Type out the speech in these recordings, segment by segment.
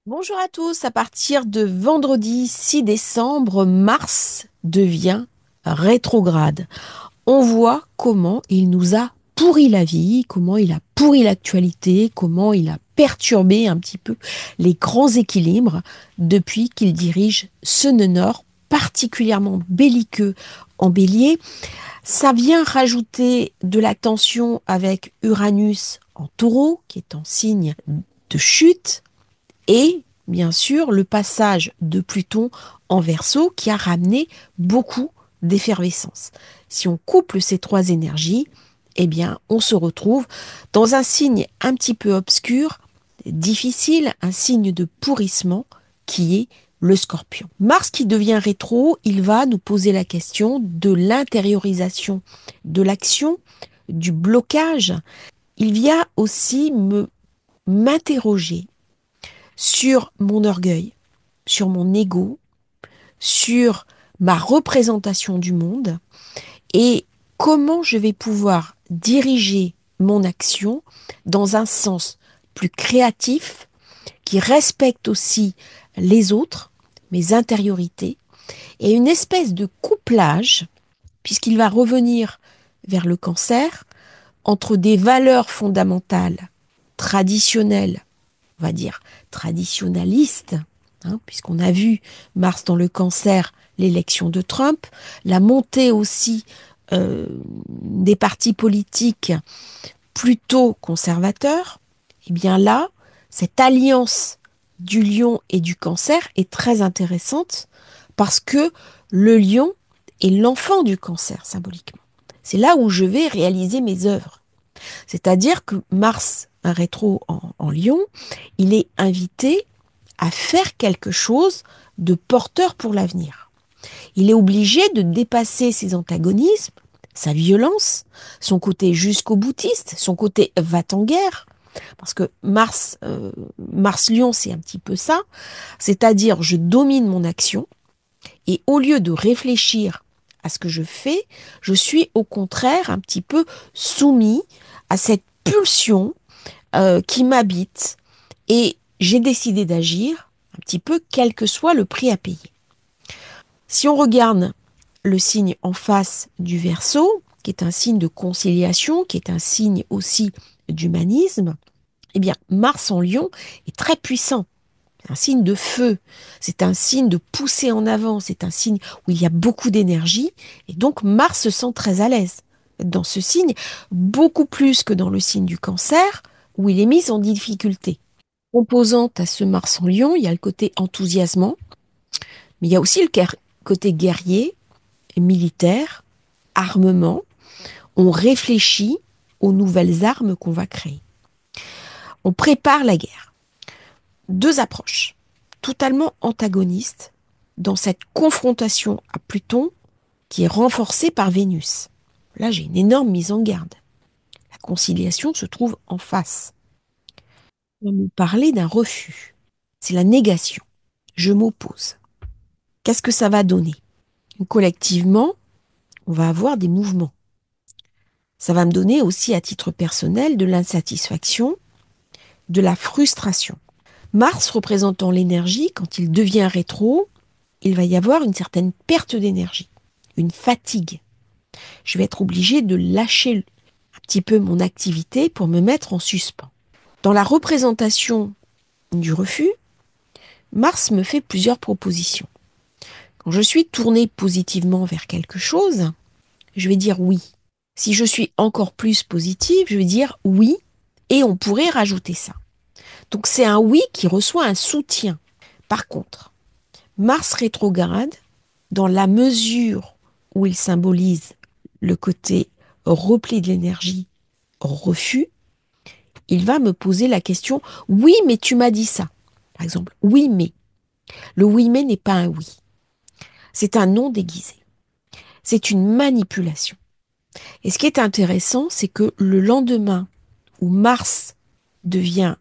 Bonjour à tous, à partir de vendredi 6 décembre, Mars devient rétrograde. On voit comment il nous a pourri la vie, comment il a pourri l'actualité, comment il a perturbé un petit peu les grands équilibres depuis qu'il dirige ce nœud nord particulièrement belliqueux en bélier. Ça vient rajouter de la tension avec Uranus en taureau, qui est en signe de chute, et bien sûr le passage de Pluton en Verseau qui a ramené beaucoup d'effervescence. Si on couple ces trois énergies, eh bien, on se retrouve dans un signe un petit peu obscur, difficile, un signe de pourrissement qui est le Scorpion. Mars qui devient rétro, il va nous poser la question de l'intériorisation de l'action, du blocage. Il vient aussi m'interroger sur mon orgueil, sur mon ego, sur ma représentation du monde et comment je vais pouvoir diriger mon action dans un sens plus créatif qui respecte aussi les autres, mes intériorités, et une espèce de couplage, puisqu'il va revenir vers le cancer, entre des valeurs fondamentales, traditionnelles, on va dire traditionnaliste, hein, puisqu'on a vu Mars dans le cancer, l'élection de Trump, la montée aussi des partis politiques plutôt conservateurs, et bien là, cette alliance du lion et du cancer est très intéressante parce que le lion est l'enfant du cancer symboliquement. C'est là où je vais réaliser mes œuvres. C'est-à-dire que Mars, un rétro en Lion, il est invité à faire quelque chose de porteur pour l'avenir. Il est obligé de dépasser ses antagonismes, sa violence, son côté jusqu'au boutiste, son côté va-t-en-guerre, parce que Mars Lion, c'est un petit peu ça, c'est-à-dire je domine mon action et au lieu de réfléchir à ce que je fais, je suis au contraire un petit peu soumis à cette pulsion qui m'habite et j'ai décidé d'agir un petit peu quel que soit le prix à payer. Si on regarde le signe en face du Verseau, qui est un signe de conciliation, qui est un signe aussi d'humanisme, eh bien Mars en Lion est très puissant. C'est un signe de feu, c'est un signe de pousser en avant, c'est un signe où il y a beaucoup d'énergie et donc Mars se sent très à l'aise dans ce signe, beaucoup plus que dans le signe du Cancer où il est mis en difficulté. Composante à ce Mars en Lion, il y a le côté enthousiasmant, mais il y a aussi le côté guerrier, militaire, armement. On réfléchit aux nouvelles armes qu'on va créer. On prépare la guerre. Deux approches totalement antagonistes dans cette confrontation à Pluton qui est renforcée par Vénus. Là, j'ai une énorme mise en garde. La conciliation se trouve en face. On va nous parler d'un refus. C'est la négation. Je m'oppose. Qu'est-ce que ça va donner? Collectivement, on va avoir des mouvements. Ça va me donner aussi à titre personnel de l'insatisfaction, de la frustration. Mars représentant l'énergie, quand il devient rétro, il va y avoir une certaine perte d'énergie, une fatigue. Je vais être obligé de lâcher un petit peu mon activité pour me mettre en suspens. Dans la représentation du refus, Mars me fait plusieurs propositions. Quand je suis tournée positivement vers quelque chose, je vais dire oui. Si je suis encore plus positive, je vais dire oui et on pourrait rajouter ça. Donc c'est un oui qui reçoit un soutien. Par contre, Mars rétrograde, dans la mesure où il symbolise le côté repli de l'énergie, refus, il va me poser la question, oui, mais tu m'as dit ça. Par exemple, oui, mais. Le oui, mais n'est pas un oui. C'est un non déguisé. C'est une manipulation. Et ce qui est intéressant, c'est que le lendemain où Mars devient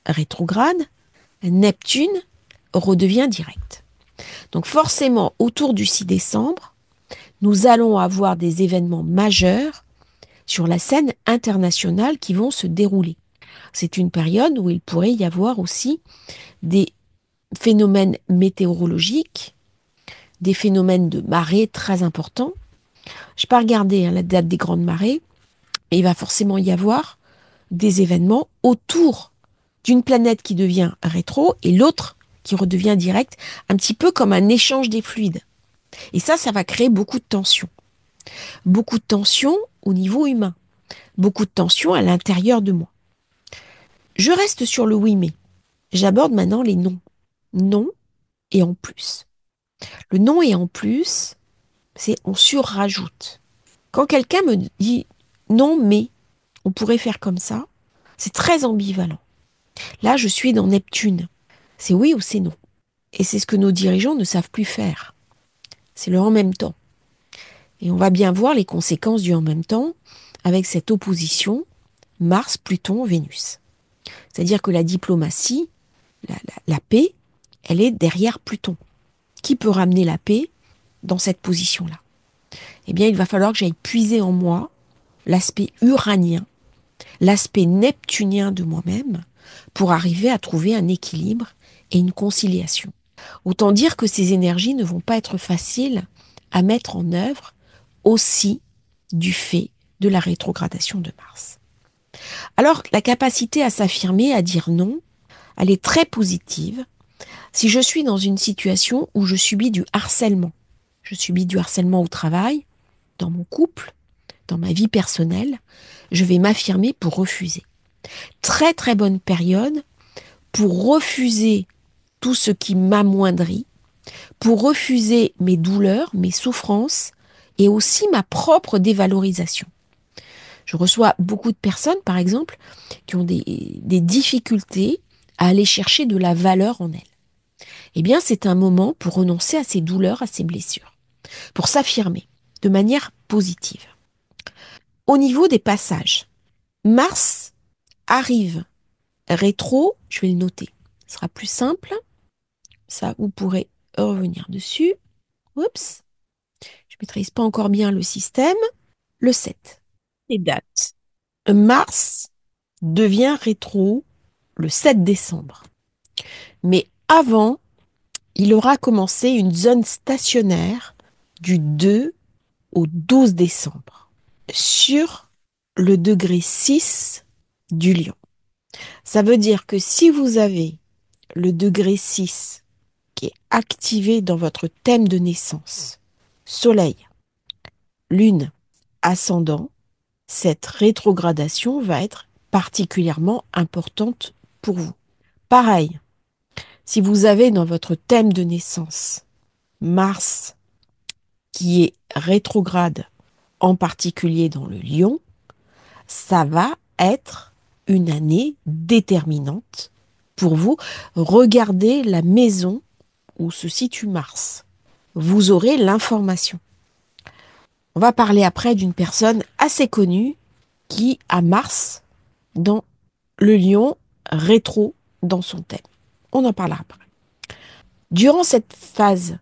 rétrograde, Neptune redevient direct. Donc forcément, autour du 6 décembre, nous allons avoir des événements majeurs sur la scène internationale qui vont se dérouler. C'est une période où il pourrait y avoir aussi des phénomènes météorologiques, des phénomènes de marée très importants. Je n'ai pas regardé la date des grandes marées, mais il va forcément y avoir des événements autour d'une planète qui devient rétro et l'autre qui redevient direct, un petit peu comme un échange des fluides. Et ça va créer beaucoup de tensions. Beaucoup de tensions au niveau humain. Beaucoup de tensions à l'intérieur de moi. Je reste sur le oui mais. J'aborde maintenant les non. Non et en plus. Le non et en plus, c'est on surrajoute. Quand quelqu'un me dit non mais on pourrait faire comme ça, c'est très ambivalent. Là, je suis dans Neptune. C'est oui ou c'est non. Et c'est ce que nos dirigeants ne savent plus faire. C'est le en même temps. Et on va bien voir les conséquences du en même temps avec cette opposition Mars, Pluton, Vénus. C'est-à-dire que la diplomatie, la paix, elle est derrière Pluton. Qui peut ramener la paix dans cette position-là? Eh bien, il va falloir que j'aille puiser en moi l'aspect uranien, l'aspect neptunien de moi-même, pour arriver à trouver un équilibre et une conciliation. Autant dire que ces énergies ne vont pas être faciles à mettre en œuvre aussi du fait de la rétrogradation de Mars. Alors, la capacité à s'affirmer, à dire non, elle est très positive si je suis dans une situation où je subis du harcèlement. Je subis du harcèlement au travail, dans mon couple, dans ma vie personnelle, je vais m'affirmer pour refuser. Très très bonne période pour refuser tout ce qui m'amoindrit, pour refuser mes douleurs, mes souffrances et aussi ma propre dévalorisation. Je reçois beaucoup de personnes, par exemple, qui ont des difficultés à aller chercher de la valeur en elles. Eh bien, c'est un moment pour renoncer à ces douleurs, à ces blessures, pour s'affirmer de manière positive. Au niveau des passages, Mars arrive rétro, je vais le noter, ce sera plus simple, ça vous pourrez revenir dessus. Oups, je ne maîtrise pas encore bien le système. Le 7. Les dates. Mars devient rétro le 7 décembre. Mais avant, il aura commencé une zone stationnaire du 2 au 12 décembre sur le degré 6 du Lion. Ça veut dire que si vous avez le degré 6 qui est activé dans votre thème de naissance, Soleil, Lune, ascendant, cette rétrogradation va être particulièrement importante pour vous. Pareil, si vous avez dans votre thème de naissance Mars qui est rétrograde, en particulier dans le Lion, ça va être une année déterminante pour vous. Regardez la maison où se situe Mars. Vous aurez l'information. On va parler après d'une personne assez connue qui a Mars dans le Lion rétro dans son thème. On en parlera après. Durant cette phase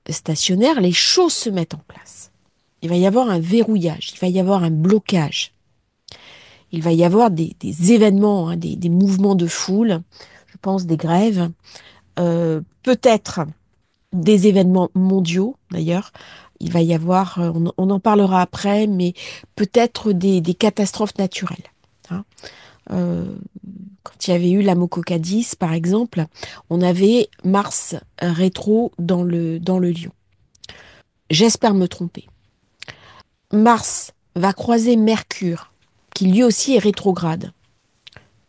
stationnaire, les choses se mettent en place. Il va y avoir un verrouillage, il va y avoir un blocage. Il va y avoir des événements, hein, des mouvements de foule, je pense des grèves, peut-être des événements mondiaux d'ailleurs. Il va y avoir, on en parlera après, mais peut-être des catastrophes naturelles. Hein. Quand il y avait eu la Mococadis, par exemple, on avait Mars rétro dans le Lion. J'espère me tromper. Mars va croiser Mercure, qui lui aussi est rétrograde,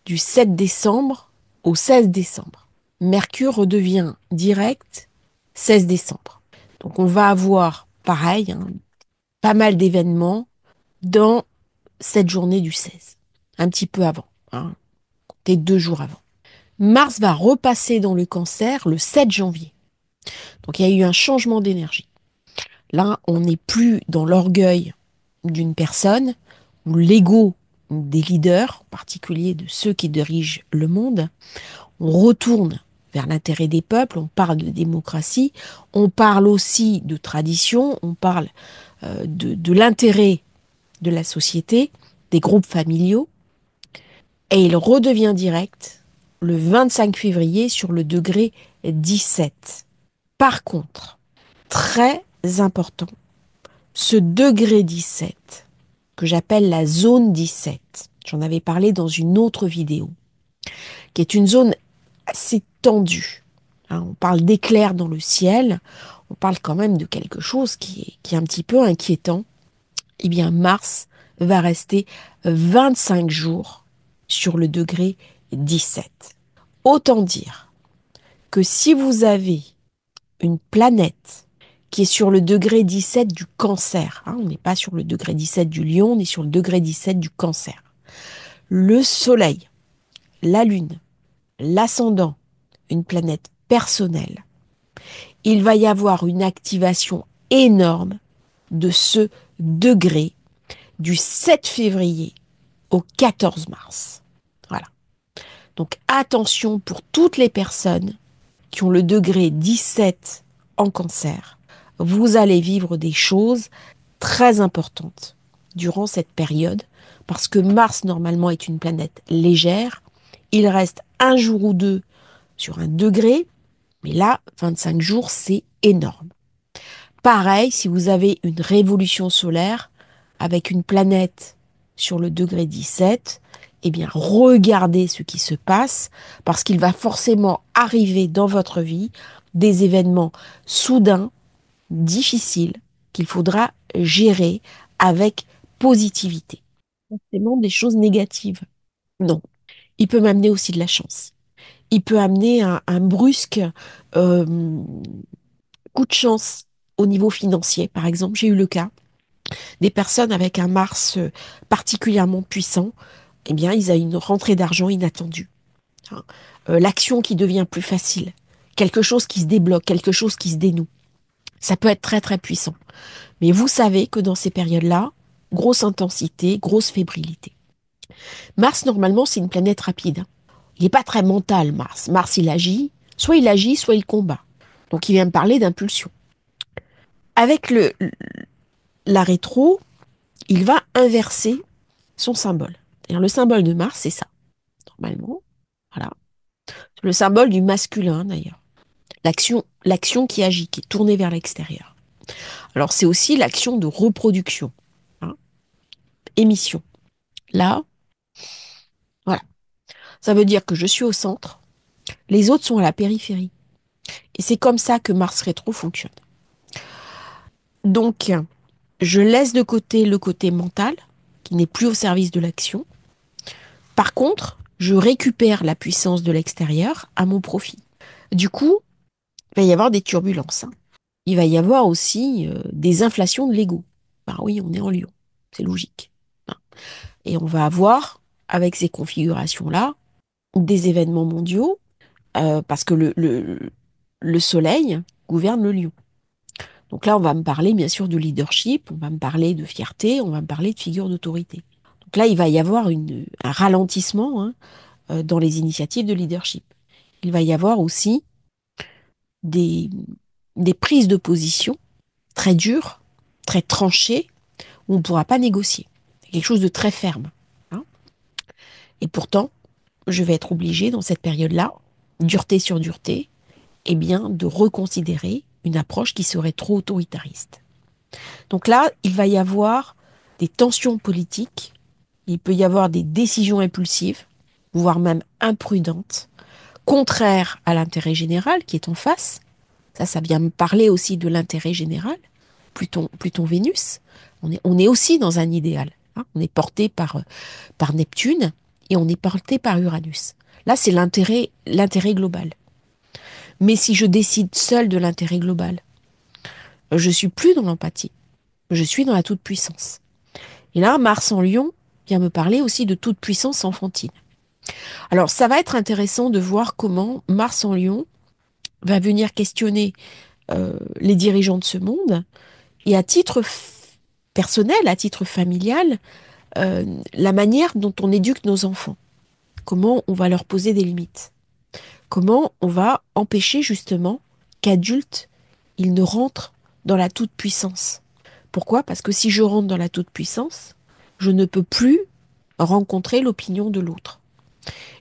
du 7 décembre au 16 décembre. Mercure redevient direct 16 décembre. Donc on va avoir, pareil, hein, pas mal d'événements dans cette journée du 16, un petit peu avant, hein, comptez 2 jours avant. Mars va repasser dans le Cancer le 7 janvier. Donc il y a eu un changement d'énergie. Là, on n'est plus dans l'orgueil d'une personne ou l'ego des leaders, en particulier de ceux qui dirigent le monde. On retourne vers l'intérêt des peuples, on parle de démocratie, on parle aussi de tradition, on parle de l'intérêt de la société, des groupes familiaux, et il redevient direct le 25 février sur le degré 17. Par contre, très important, ce degré 17, que j'appelle la zone 17, j'en avais parlé dans une autre vidéo, qui est une zone assez tendue. Hein, on parle d'éclairs dans le ciel, on parle quand même de quelque chose qui est un petit peu inquiétant. Eh bien, Mars va rester 25 jours sur le degré 17. Autant dire que si vous avez une planète qui est sur le degré 17 du Cancer, hein, on n'est pas sur le degré 17 du Lion, on est sur le degré 17 du Cancer. Le Soleil, la Lune, l'ascendant, une planète personnelle, il va y avoir une activation énorme de ce degré du 7 février au 14 mars. Voilà. Donc attention pour toutes les personnes qui ont le degré 17 en Cancer. Vous allez vivre des choses très importantes durant cette période parce que Mars normalement est une planète légère. Il reste un jour ou deux sur un degré, mais là, 25 jours, c'est énorme. Pareil, si vous avez une révolution solaire avec une planète sur le degré 17, eh bien, regardez ce qui se passe parce qu'il va forcément arriver dans votre vie des événements soudains, difficiles, qu'il faudra gérer avec positivité. Forcément des choses négatives. Non. Il peut m'amener aussi de la chance. Il peut amener un brusque euh, coup de chance au niveau financier. Par exemple, j'ai eu le cas des personnes avec un Mars particulièrement puissant. Eh bien, ils ont une rentrée d'argent inattendue. Hein. L'action qui devient plus facile. Quelque chose qui se débloque, quelque chose qui se dénoue. Ça peut être très très puissant. Mais vous savez que dans ces périodes-là, grosse intensité, grosse fébrilité. Mars, normalement, c'est une planète rapide. Hein. Il n'est pas très mental, Mars. Mars, il agit, soit il combat. Donc il vient me parler d'impulsion. Avec la rétro, il va inverser son symbole. C'est-à-dire le symbole de Mars, c'est ça, normalement. Voilà. Le symbole du masculin, d'ailleurs. L'action qui agit, qui est tournée vers l'extérieur. Alors c'est aussi l'action de reproduction, hein, émission. Là, voilà. Ça veut dire que je suis au centre, les autres sont à la périphérie. Et c'est comme ça que Mars rétro fonctionne. Donc, je laisse de côté le côté mental, qui n'est plus au service de l'action. Par contre, je récupère la puissance de l'extérieur à mon profit. Du coup, il va y avoir des turbulences. Hein. Il va y avoir aussi des inflations de l'ego. Bah oui, on est en Lion, c'est logique. Hein. Et on va avoir, avec ces configurations-là, des événements mondiaux, parce que le Soleil gouverne le Lion. Donc là, on va me parler bien sûr de leadership, on va me parler de fierté, on va me parler de figure d'autorité. Donc là, il va y avoir un ralentissement, hein, dans les initiatives de leadership. Il va y avoir aussi des, des prises de position très dures, très tranchées, où on ne pourra pas négocier. C'est quelque chose de très ferme. Hein. Et pourtant, je vais être obligée, dans cette période-là, dureté sur dureté, eh bien, de reconsidérer une approche qui serait trop autoritariste. Donc là, il va y avoir des tensions politiques, il peut y avoir des décisions impulsives, voire même imprudentes, contraires à l'intérêt général qui est en face. Ça vient me parler aussi de l'intérêt général. Pluton-Vénus, on est aussi dans un idéal. Hein. On est porté par Neptune et on est porté par Uranus. Là, c'est l'intérêt global. Mais si je décide seul de l'intérêt global, je suis plus dans l'empathie. Je suis dans la toute-puissance. Et là, Mars en Lion vient me parler aussi de toute-puissance enfantine. Alors, ça va être intéressant de voir comment Mars en Lion va venir questionner les dirigeants de ce monde et à titre personnel, à titre familial, la manière dont on éduque nos enfants. Comment on va leur poser des limites. Comment on va empêcher justement qu'adultes, ils ne rentrent dans la toute-puissance. Pourquoi? Parce que si je rentre dans la toute-puissance, je ne peux plus rencontrer l'opinion de l'autre.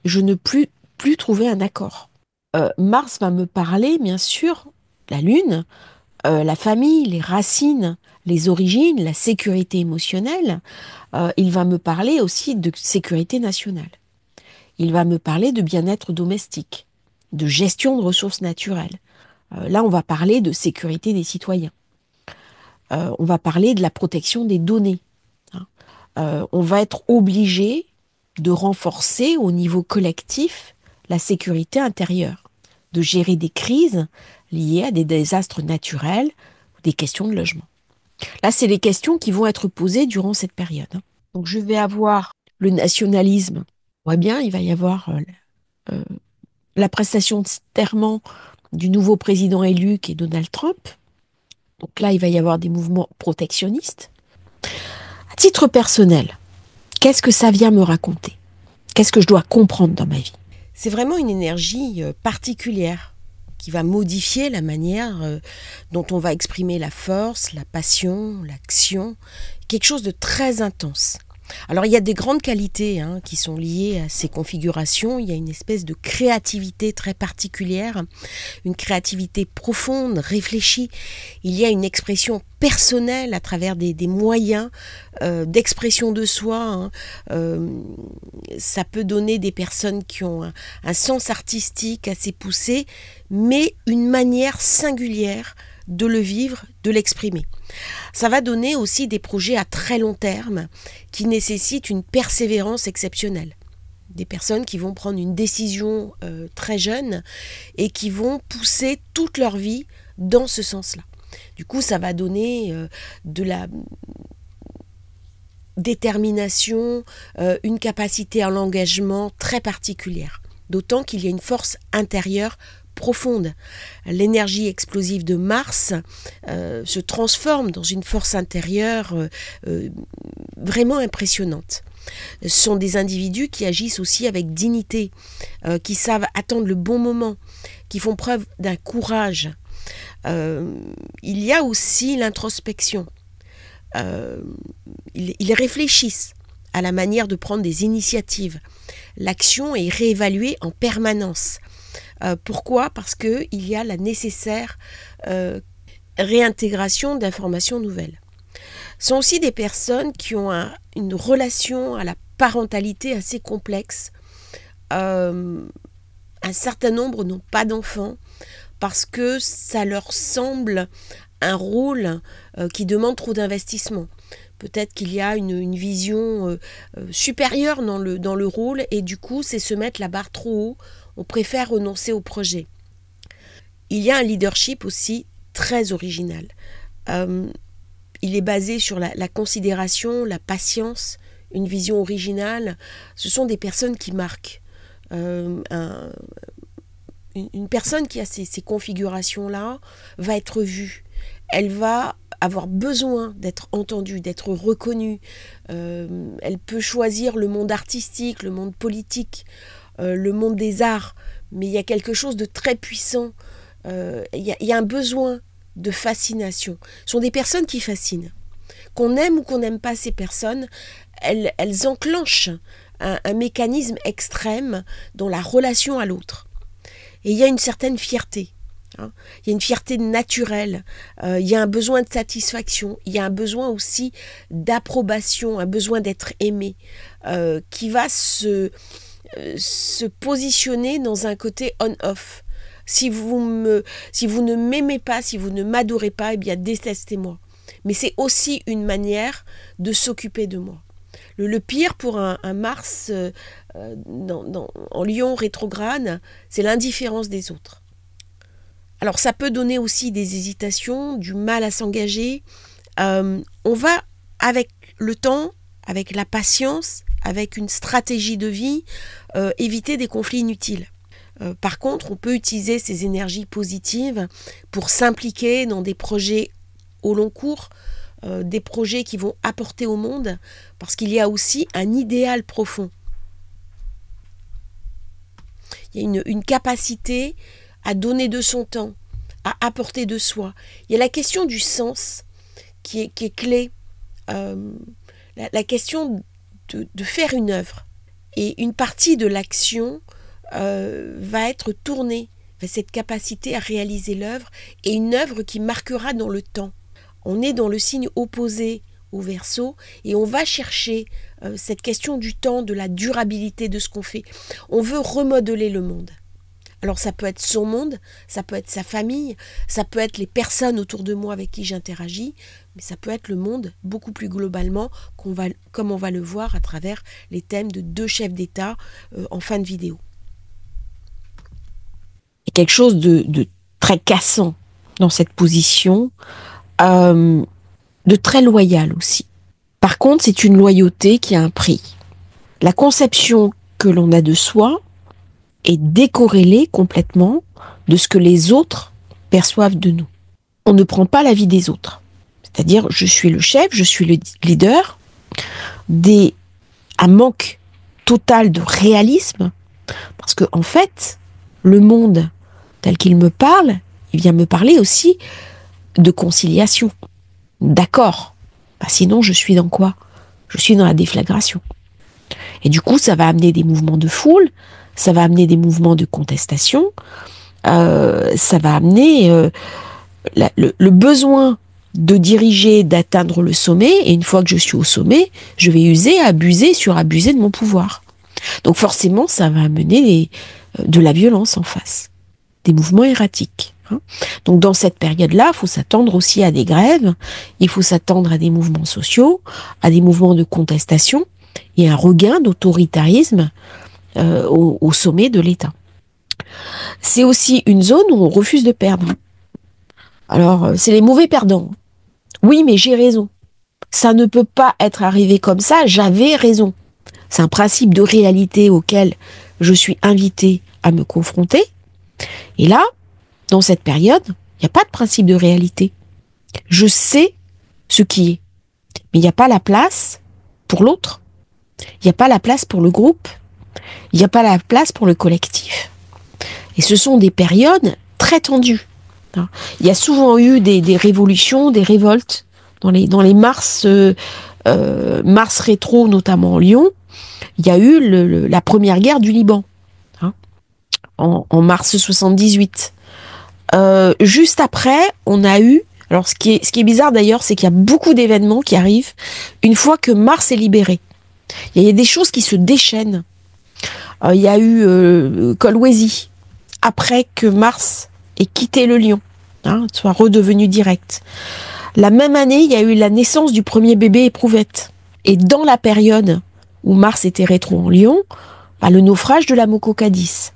Je ne peux plus trouver un accord. Mars va me parler, bien sûr, la Lune, la famille, les racines, les origines, la sécurité émotionnelle. Il va me parler aussi de sécurité nationale. Il va me parler de bien-être domestique, de gestion de ressources naturelles. Là, on va parler de sécurité des citoyens. On va parler de la protection des données, hein. On va être obligé de renforcer au niveau collectif la sécurité intérieure, de gérer des crises liées à des désastres naturels ou des questions de logement. Là, c'est les questions qui vont être posées durant cette période, hein. Donc, je vais avoir le nationalisme. On voit bien, il va y avoir euh, la prestation de serment du nouveau président élu qui est Donald Trump. Donc là, il va y avoir des mouvements protectionnistes. À titre personnel, qu'est-ce que ça vient me raconter? Qu'est-ce que je dois comprendre dans ma vie? C'est vraiment une énergie particulière qui va modifier la manière dont on va exprimer la force, la passion, l'action, quelque chose de très intense. Alors il y a des grandes qualités qui sont liées à ces configurations. Il y a une espèce de créativité très particulière, une créativité profonde, réfléchie. Il y a une expression personnelle à travers des moyens d'expression de soi. Ça peut donner des personnes qui ont un sens artistique assez poussé, mais une manière singulière de le vivre, de l'exprimer. Ça va donner aussi des projets à très long terme qui nécessitent une persévérance exceptionnelle. Des personnes qui vont prendre une décision très jeune et qui vont pousser toute leur vie dans ce sens-là. Du coup, ça va donner de la détermination, une capacité à l'engagement très particulière. D'autant qu'il y a une force intérieure profonde. L'énergie explosive de Mars se transforme dans une force intérieure vraiment impressionnante. Ce sont des individus qui agissent aussi avec dignité, qui savent attendre le bon moment, qui font preuve d'un courage. Il y a aussi l'introspection. Ils réfléchissent à la manière de prendre des initiatives. L'action est réévaluée en permanence. Pourquoi ? Parce qu'il y a la nécessaire réintégration d'informations nouvelles. Ce sont aussi des personnes qui ont une relation à la parentalité assez complexe. Un certain nombre n'ont pas d'enfants parce que ça leur semble un rôle qui demande trop d'investissement. Peut-être qu'il y a une vision supérieure dans le rôle et du coup, c'est se mettre la barre trop haut. On préfère renoncer au projet. Il y a un leadership aussi très original. Il est basé sur la considération, la patience, une vision originale. Ce sont des personnes qui marquent. Une personne qui a ces configurations-là va être vue. Elle va avoir besoin d'être entendue, d'être reconnue. Elle peut choisir le monde artistique, le monde politique, le monde des arts, mais il y a quelque chose de très puissant. Il y a un besoin de fascination. Ce sont des personnes qui fascinent. Qu'on aime ou qu'on n'aime pas ces personnes, elles enclenchent un mécanisme extrême dans la relation à l'autre. Et il y a une certaine fierté. Il y a une fierté naturelle, il y a un besoin de satisfaction, il y a un besoin aussi d'approbation, un besoin d'être aimé, qui va se positionner dans un côté on-off. Si vous ne m'aimez pas, si vous ne m'adorez pas, eh bien détestez-moi. Mais c'est aussi une manière de s'occuper de moi. Le pire pour un Mars en Lion rétrograde, c'est l'indifférence des autres. Alors ça peut donner aussi des hésitations, du mal à s'engager. On va, avec le temps, avec la patience, avec une stratégie de vie, éviter des conflits inutiles. Par contre, on peut utiliser ces énergies positives pour s'impliquer dans des projets au long cours, des projets qui vont apporter au monde, parce qu'il y a aussi un idéal profond. Il y a une capacité à donner de son temps, à apporter de soi. Il y a la question du sens qui est clé, la question de faire une œuvre. Et une partie de l'action va être tournée vers cette capacité à réaliser l'œuvre, et une œuvre qui marquera dans le temps. On est dans le signe opposé au Verseau, et on va chercher cette question du temps, de la durabilité de ce qu'on fait. On veut remodeler le monde. Alors ça peut être son monde, ça peut être sa famille, ça peut être les personnes autour de moi avec qui j'interagis, mais ça peut être le monde beaucoup plus globalement, comme on va le voir à travers les thèmes de 2 chefs d'État en fin de vidéo. Il y a quelque chose de très cassant dans cette position, de très loyal aussi. Par contre, c'est une loyauté qui a un prix. La conception que l'on a de soi est décorrélée complètement de ce que les autres perçoivent de nous. On ne prend pas l'avis des autres. C'est-à-dire, je suis le chef, je suis le leader, un manque total de réalisme, parce que en fait, le monde tel qu'il me parle, il vient me parler aussi de conciliation, d'accord. Sinon, je suis dans quoi? Je suis dans la déflagration. Et du coup, ça va amener des mouvements de foule, ça va amener des mouvements de contestation, ça va amener le besoin de diriger, d'atteindre le sommet, et une fois que je suis au sommet, je vais user, abuser, surabuser de mon pouvoir. Donc forcément, ça va amener de la violence en face, des mouvements erratiques. Donc dans cette période-là, il faut s'attendre aussi à des grèves, il faut s'attendre à des mouvements sociaux, à des mouvements de contestation, et un regain d'autoritarisme au sommet de l'État. C'est aussi une zone où on refuse de perdre. Alors, c'est les mauvais perdants. Oui, mais j'ai raison. Ça ne peut pas être arrivé comme ça, j'avais raison. C'est un principe de réalité auquel je suis invitée à me confronter. Et là, dans cette période, il n'y a pas de principe de réalité. Je sais ce qui est. Mais il n'y a pas la place pour l'autre. Il n'y a pas la place pour le groupe. Il n'y a pas la place pour le collectif. Et ce sont des périodes très tendues. Il y a souvent eu des révolutions, des révoltes dans les mars rétro, notamment en Lyon. Il y a eu la première guerre du Liban, en mars 78. Juste après, on a eu... Alors, ce qui est bizarre d'ailleurs, c'est qu'il y a beaucoup d'événements qui arrivent une fois que Mars est libéré. Il y a des choses qui se déchaînent. Il y a eu Kolwezi, après que Mars ait quitté le Lion, soit redevenu direct. La même année, il y a eu la naissance du premier bébé éprouvette. Et dans la période où Mars était rétro en Lion, le naufrage de la Moko Cadiz.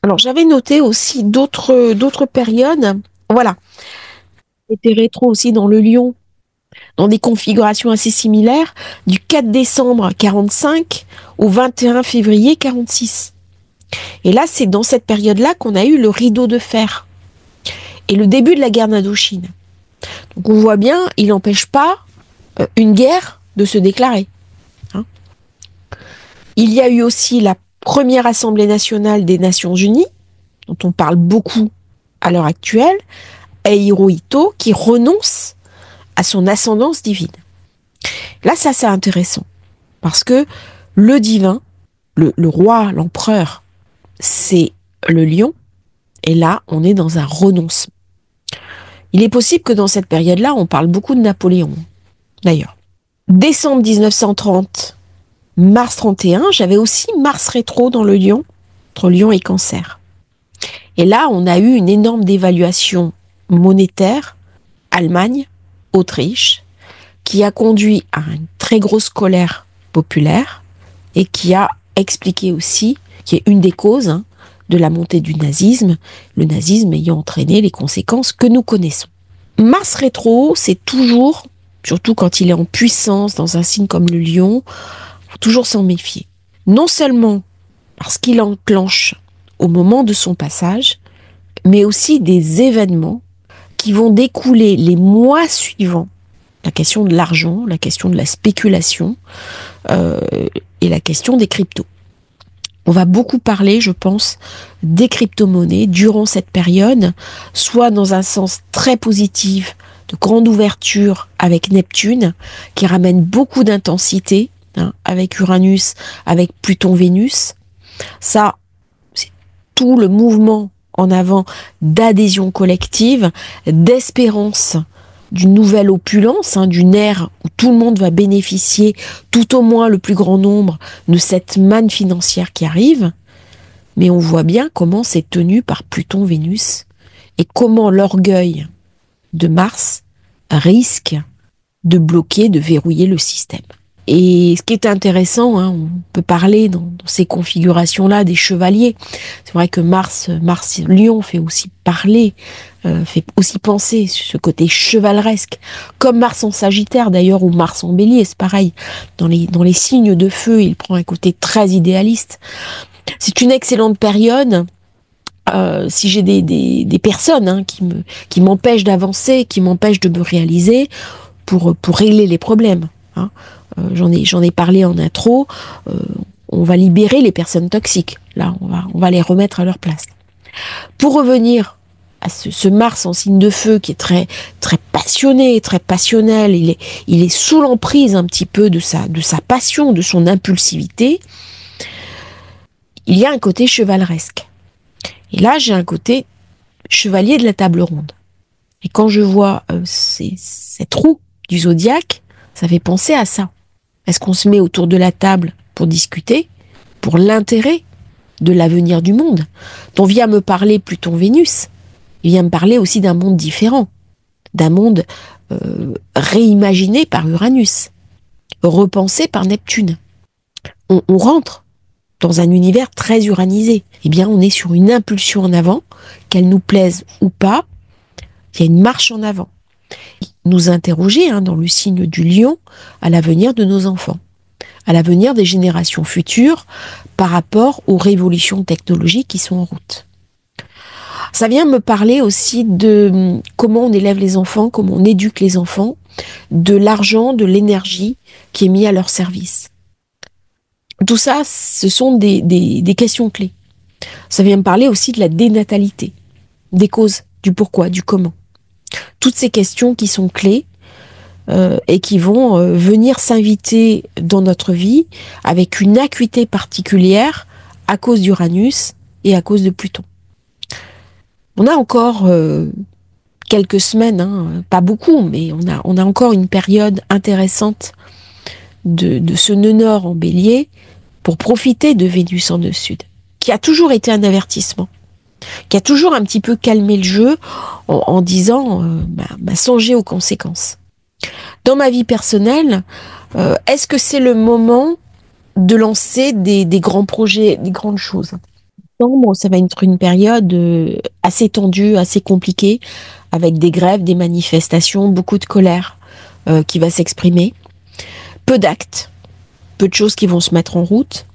Alors, j'avais noté aussi d'autres périodes. Voilà. Était rétro aussi dans le Lion, dans des configurations assez similaires, du 4 décembre 45 au 21 février 46. Et là, c'est dans cette période-là qu'on a eu le rideau de fer et le début de la guerre d'Indochine. Donc on voit bien, il n'empêche pas une guerre de se déclarer. Il y a eu aussi la première Assemblée nationale des Nations Unies, dont on parle beaucoup à l'heure actuelle, et Hirohito qui renonce à son ascendance divine. Là, ça c'est intéressant, parce que le divin, le roi, l'empereur, c'est le lion, et là, on est dans un renoncement. Il est possible que dans cette période-là, on parle beaucoup de Napoléon, d'ailleurs. Décembre 1930, mars 31, j'avais aussi Mars rétro dans le Lion, entre Lion et Cancer. Et là, on a eu une énorme dévaluation monétaire, Allemagne, Autriche, qui a conduit à une très grosse colère populaire et qui a expliqué aussi, qui est une des causes de la montée du nazisme, le nazisme ayant entraîné les conséquences que nous connaissons. Mars rétro, c'est toujours, surtout quand il est en puissance dans un signe comme le Lion, faut toujours s'en méfier. Non seulement parce qu'il enclenche au moment de son passage, mais aussi des événements qui vont découler les mois suivants. La question de l'argent, la question de la spéculation et la question des cryptos. On va beaucoup parler, je pense, des crypto-monnaies durant cette période, soit dans un sens très positif, de grande ouverture avec Neptune, qui ramène beaucoup d'intensité, avec Uranus, avec Pluton-Vénus. Ça, c'est tout le mouvement en avant d'adhésion collective, d'espérance d'une nouvelle opulence, d'une ère où tout le monde va bénéficier, tout au moins le plus grand nombre, de cette manne financière qui arrive. Mais on voit bien comment c'est tenu par Pluton-Vénus et comment l'orgueil de Mars risque de bloquer, de verrouiller le système. Et ce qui est intéressant, on peut parler dans ces configurations-là des chevaliers. C'est vrai que Mars Lion fait aussi parler, fait aussi penser sur ce côté chevaleresque, comme Mars en Sagittaire d'ailleurs, ou Mars en Bélier, c'est pareil. Dans les signes de feu, il prend un côté très idéaliste. C'est une excellente période. Si j'ai des personnes qui m'empêchent d'avancer, qui m'empêchent de me réaliser, pour régler les problèmes. J'en ai parlé en intro. On va libérer les personnes toxiques. Là, on va les remettre à leur place. Pour revenir à ce Mars en signe de feu qui est très très passionné, très passionnel, il est sous l'emprise un petit peu de sa passion, de son impulsivité. Il y a un côté chevaleresque. Et là, j'ai un côté chevalier de la table ronde. Et quand je vois cette roue du zodiaque, ça fait penser à ça. Est-ce qu'on se met autour de la table pour discuter, pour l'intérêt de l'avenir du monde, dont vient me parler Pluton-Vénus? Il vient me parler aussi d'un monde différent, d'un monde réimaginé par Uranus, repensé par Neptune. On rentre dans un univers très uranisé. Eh bien, on est sur une impulsion en avant, qu'elle nous plaise ou pas, il y a une marche en avant. Nous interroger dans le signe du lion à l'avenir de nos enfants, à l'avenir des générations futures par rapport aux révolutions technologiques qui sont en route. Ça vient me parler aussi de comment on élève les enfants, comment on éduque les enfants, de l'argent, de l'énergie qui est mis à leur service. Tout ça, ce sont des questions clés. Ça vient me parler aussi de la dénatalité, des causes, du pourquoi, du comment. Toutes ces questions qui sont clés et qui vont venir s'inviter dans notre vie avec une acuité particulière à cause d'Uranus et à cause de Pluton. On a encore quelques semaines, pas beaucoup, mais on a encore une période intéressante de ce nœud nord en Bélier pour profiter de Vénus en nœud sud, qui a toujours été un avertissement, qui a toujours un petit peu calmé le jeu en disant songez aux conséquences. Dans ma vie personnelle, est-ce que c'est le moment de lancer des grands projets, des grandes choses? Septembre, ça va être une période assez tendue, assez compliquée, avec des grèves, des manifestations, beaucoup de colère qui va s'exprimer, peu d'actes, peu de choses qui vont se mettre en route.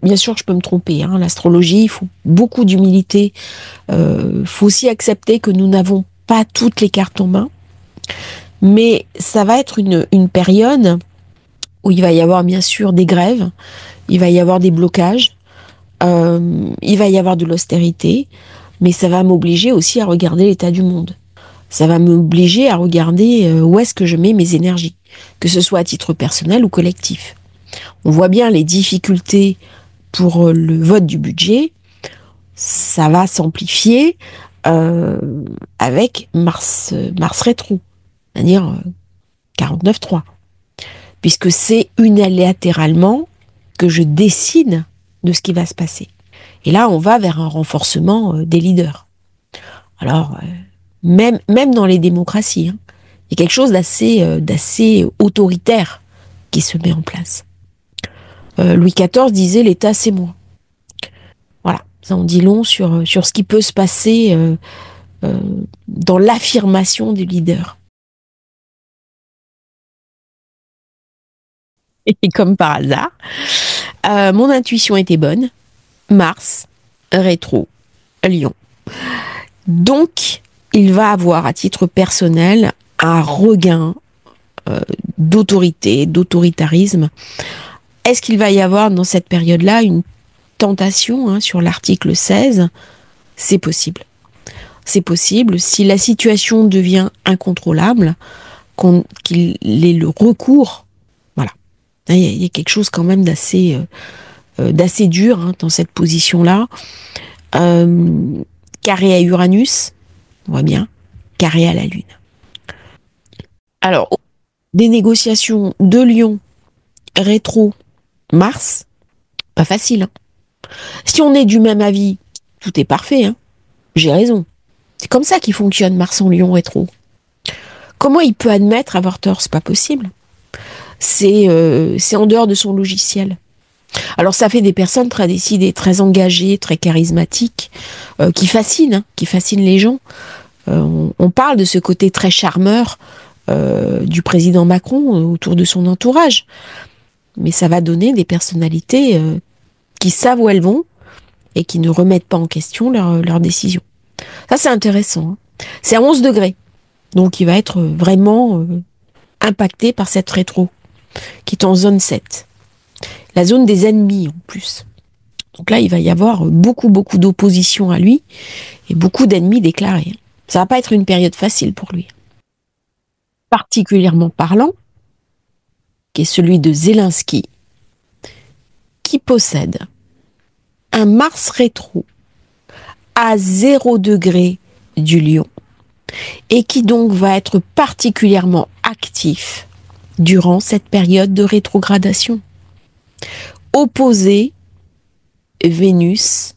Bien sûr, je peux me tromper. L'astrologie, il faut beaucoup d'humilité. Faut aussi accepter que nous n'avons pas toutes les cartes en main. Mais ça va être une période où il va y avoir bien sûr des grèves, il va y avoir des blocages, il va y avoir de l'austérité, mais ça va m'obliger aussi à regarder l'état du monde. Ça va m'obliger à regarder où est-ce que je mets mes énergies, que ce soit à titre personnel ou collectif. On voit bien les difficultés pour le vote du budget, ça va s'amplifier avec Mars rétro, c'est-à-dire 49.3, puisque c'est unilatéralement que je décide de ce qui va se passer. Et là, on va vers un renforcement des leaders. Alors, même dans les démocraties, il y a quelque chose d'assez autoritaire qui se met en place. Louis XIV disait « l'État, c'est moi ». Voilà, ça en dit long sur ce qui peut se passer dans l'affirmation du leader. Et comme par hasard, mon intuition était bonne. Mars, rétro, Lion. Donc, il va avoir à titre personnel un regain d'autorité, d'autoritarisme. Est-ce qu'il va y avoir dans cette période-là une tentation sur l'article 16? C'est possible. C'est possible. Si la situation devient incontrôlable, qu'il ait le recours, voilà. Il y a quelque chose quand même d'assez dur dans cette position-là. carré à Uranus, on voit bien, carré à la Lune. Alors, des négociations de Lion rétro Mars, pas facile. Hein. Si on est du même avis, tout est parfait. Hein. J'ai raison. C'est comme ça qu'il fonctionne Mars en Lion rétro. Comment il peut admettre avoir tort? C'est pas possible. C'est en dehors de son logiciel. Alors ça fait des personnes très décidées, très engagées, très charismatiques, qui fascinent les gens. On parle de ce côté très charmeur du président Macron autour de son entourage. Mais ça va donner des personnalités qui savent où elles vont et qui ne remettent pas en question leurs décisions. Ça, c'est intéressant. Hein. C'est à 11 degrés. Donc, il va être vraiment impacté par cette rétro, qui est en zone 7. La zone des ennemis, en plus. Donc là, il va y avoir beaucoup d'opposition à lui et beaucoup d'ennemis déclarés. Ça va pas être une période facile pour lui. Particulièrement parlant, qui est celui de Zelensky, qui possède un Mars rétro à 0 degré du Lion et qui donc va être particulièrement actif durant cette période de rétrogradation. Opposé Vénus,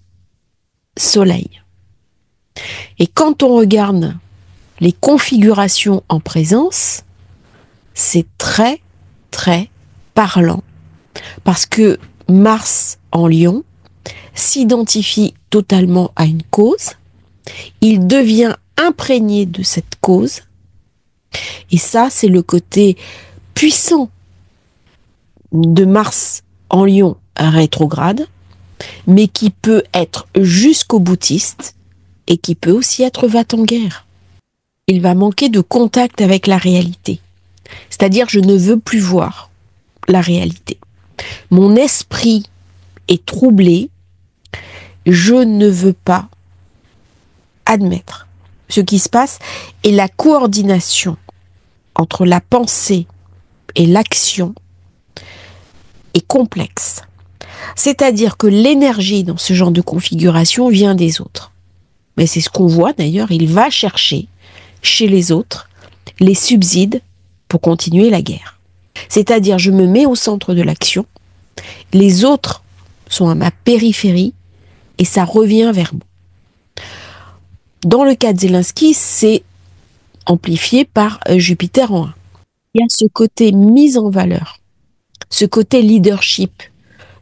Soleil. Et quand on regarde les configurations en présence, c'est très parlant parce que Mars en Lion s'identifie totalement à une cause, il devient imprégné de cette cause, et ça, c'est le côté puissant de Mars en Lion rétrograde, mais qui peut être jusqu'au boutiste et qui peut aussi être va-t-en-guerre. Il va manquer de contact avec la réalité. C'est-à-dire, je ne veux plus voir la réalité. Mon esprit est troublé. Je ne veux pas admettre ce qui se passe et la coordination entre la pensée et l'action est complexe. C'est-à-dire que l'énergie dans ce genre de configuration vient des autres. Mais c'est ce qu'on voit d'ailleurs, il va chercher chez les autres les subsides pour continuer la guerre. C'est-à-dire, je me mets au centre de l'action, les autres sont à ma périphérie et ça revient vers moi. Dans le cas de Zelensky, c'est amplifié par Jupiter en 1. Il y a ce côté mise en valeur, ce côté leadership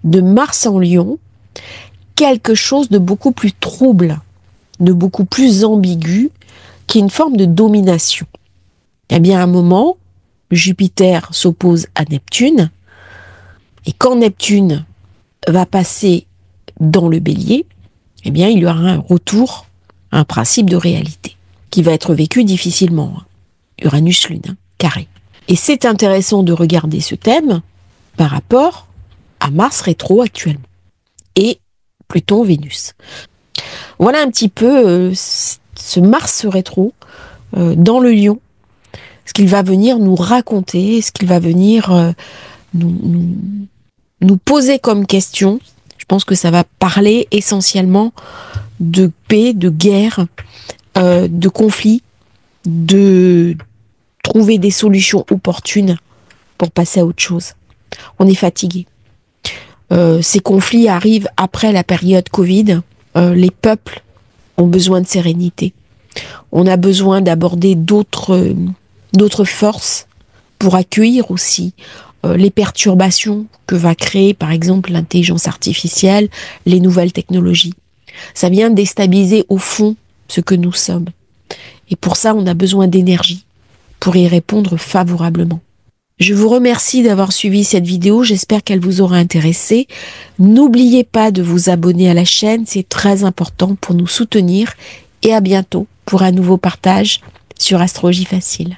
de Mars en Lion, quelque chose de beaucoup plus trouble, de beaucoup plus ambigu, qui est une forme de domination. Il y a bien un moment, Jupiter s'oppose à Neptune, et quand Neptune va passer dans le Bélier, eh bien, il y aura un retour à un principe de réalité, qui va être vécu difficilement. Uranus-Lune, carré. Et c'est intéressant de regarder ce thème par rapport à Mars rétro actuellement, et Pluton-Vénus. Voilà un petit peu ce Mars rétro dans le Lion, ce qu'il va venir nous raconter, ce qu'il va venir nous poser comme question. Je pense que ça va parler essentiellement de paix, de guerre, de conflit, de trouver des solutions opportunes pour passer à autre chose. On est fatigué. Ces conflits arrivent après la période Covid. Les peuples ont besoin de sérénité. On a besoin d'aborder d'autres forces pour accueillir aussi les perturbations que va créer, par exemple, l'intelligence artificielle, les nouvelles technologies. Ça vient déstabiliser au fond ce que nous sommes. Et pour ça, on a besoin d'énergie pour y répondre favorablement. Je vous remercie d'avoir suivi cette vidéo, j'espère qu'elle vous aura intéressé. N'oubliez pas de vous abonner à la chaîne, c'est très important pour nous soutenir. Et à bientôt pour un nouveau partage sur Astrologie Facile.